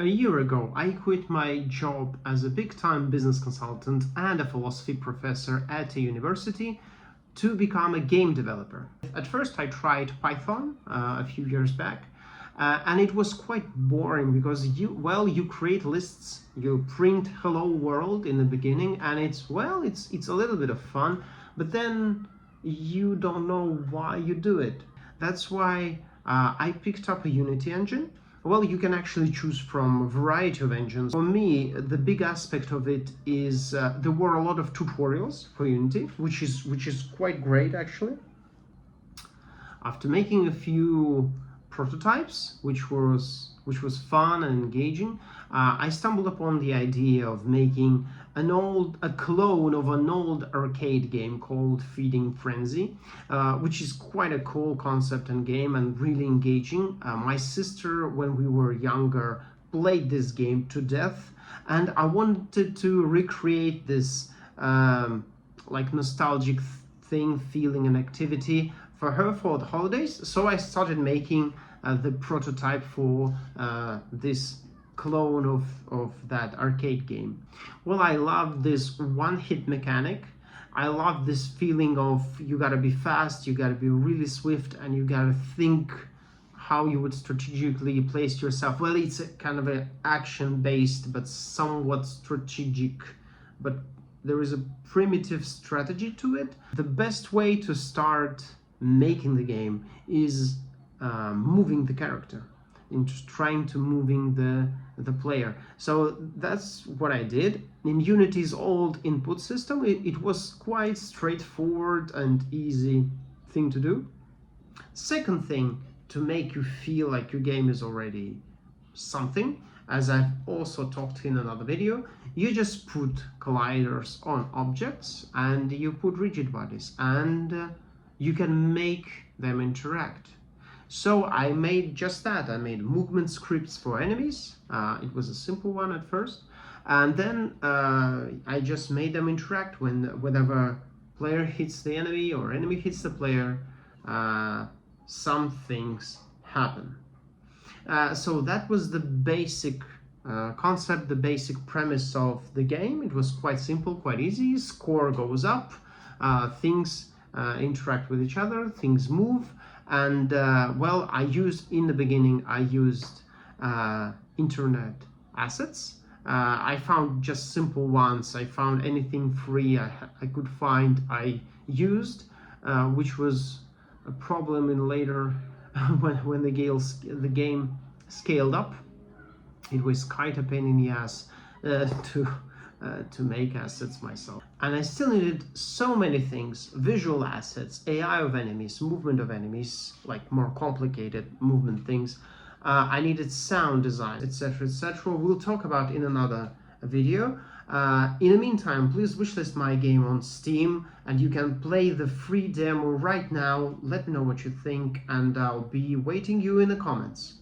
A year ago, I quit my job as a big-time business consultant and a philosophy professor at a university to become a game developer. At first, I tried Python a few years back, and it was quite boring because you create lists, you print hello world in the beginning, and it's a little bit of fun, but then you don't know why you do it. That's why I picked up a Unity engine. Well, you can actually choose from a variety of engines. For me, the big aspect of it is there were a lot of tutorials for Unity, which is quite great actually. After making a few prototypes, which was fun and engaging, I stumbled upon the idea of making a clone of an old arcade game called Feeding Frenzy, which is quite a cool concept and game and really engaging. My sister, when we were younger, played this game to death, and I wanted to recreate this like nostalgic feeling and activity for her for the holidays. So I started making the prototype for this clone of that arcade game. Well, I love this one-hit mechanic. I love this feeling of you gotta be fast, you gotta be really swift, and you gotta think how you would strategically place yourself. Well, it's a kind of an action-based but somewhat strategic, but there is a primitive strategy to it. The best way to start making the game is moving the character, into trying to moving the player. So that's what I did. In Unity's old input system, it was quite straightforward and easy thing to do. Second thing, to make you feel like your game is already something, as I've also talked in another video, you just put colliders on objects and you put rigid bodies, and you can make them interact. So I made just that. I made movement scripts for enemies. It was a simple one at first, and then I just made them interact whenever player hits the enemy or enemy hits the player. Some things happen. So that was the basic concept, the basic premise of the game. It was quite simple, quite easy. Score goes up, things interact with each other, things move, and well, in the beginning I used internet assets. I found just simple ones. I found anything free I could find, I used, which was a problem in later when the game scaled up. It was quite a pain in the ass to make assets myself, and I still needed so many things: visual assets, AI of enemies, movement of enemies, like more complicated movement things. I needed sound design, etc., etc. We'll talk about in another video. In the meantime, please wishlist my game on Steam, and you can play the free demo right now. Let me know what you think, and I'll be waiting you in the comments.